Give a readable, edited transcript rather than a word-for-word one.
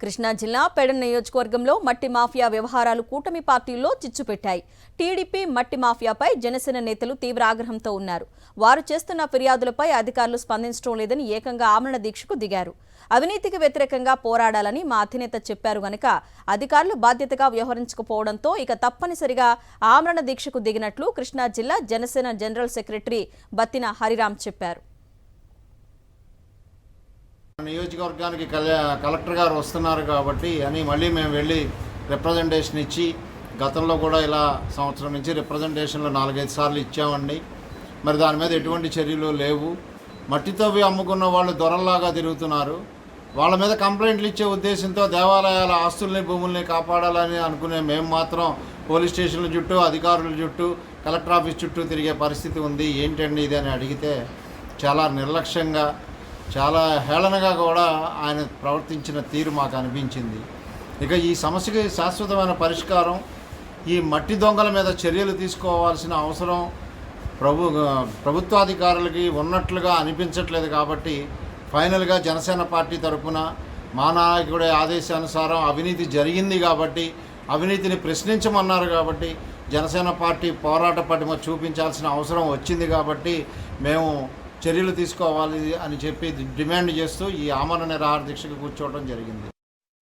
కృష్ణా జిల్లా పెడన నియోజకవర్గంలో మట్టి మాఫియా వ్యవహారాలు కూటమి పార్టీల్లో చిచ్చుపెట్టాయి. టీడీపీ మట్టి మాఫియాపై జనసేన నేతలు తీవ్ర ఆగ్రహంతో ఉన్నారు. వారు చేస్తున్న ఫిర్యాదులపై అధికారులు స్పందించడం లేదని ఏకంగా ఆమరణ దీక్షకు దిగారు. అవినీతికి వ్యతిరేకంగా పోరాడాలని మా అధినేత చెప్పారు గనుక అధికారులు బాధ్యతగా వ్యవహరించకపోవడంతో ఇక తప్పనిసరిగా ఆమరణ దీక్షకు దిగినట్లు కృష్ణా జిల్లా జనసేన జనరల్ సెక్రటరీ బత్తిన హరిరామ్ చెప్పారు. నియోజకవర్గానికి కలెక్టర్ గారు వస్తున్నారు కాబట్టి అని మళ్ళీ మేము వెళ్ళి రిప్రజెంటేషన్ ఇచ్చి గతంలో కూడా ఇలా సంవత్సరం నుంచి రిప్రజెంటేషన్లు 4-5 సార్లు ఇచ్చామండి. మరి దాని మీద ఎటువంటి చర్యలు లేవు. మట్టితవ్వి అమ్ముకున్న వాళ్ళు దొరల్లాగా తిరుగుతున్నారు. వాళ్ళ మీద కంప్లైంట్లు ఇచ్చే ఉద్దేశంతో దేవాలయాల ఆస్తుల్ని భూముల్ని కాపాడాలని అనుకునే మేము మాత్రం పోలీస్ స్టేషన్ల చుట్టూ అధికారుల చుట్టూ కలెక్టర్ ఆఫీస్ చుట్టూ తిరిగే పరిస్థితి ఉంది. ఏంటండి ఇది అని అడిగితే చాలా నిర్లక్ష్యంగా చాలా హేళనగా కూడా ఆయన ప్రవర్తించిన తీరు మాకు అనిపించింది. ఇక ఈ సమస్యకి శాశ్వతమైన పరిష్కారం ఈ మట్టి దొంగల మీద చర్యలు తీసుకోవాల్సిన అవసరం ప్రభుత్వాధికారులకి ఉన్నట్లుగా అనిపించట్లేదు. కాబట్టి ఫైనల్గా జనసేన పార్టీ తరఫున మా నాయకుడి ఆదేశానుసారం అవినీతి జరిగింది కాబట్టి అవినీతిని ప్రశ్నించమన్నారు కాబట్టి జనసేన పార్టీ పోరాట పటిమ చూపించాల్సిన అవసరం వచ్చింది కాబట్టి మేము చర్యలు తీసుకోవాలి అని చెప్పి డిమాండ్ చేస్తూ ఈ ఆమరణ నిరాహార దీక్షకు కూర్చోవడం జరిగింది.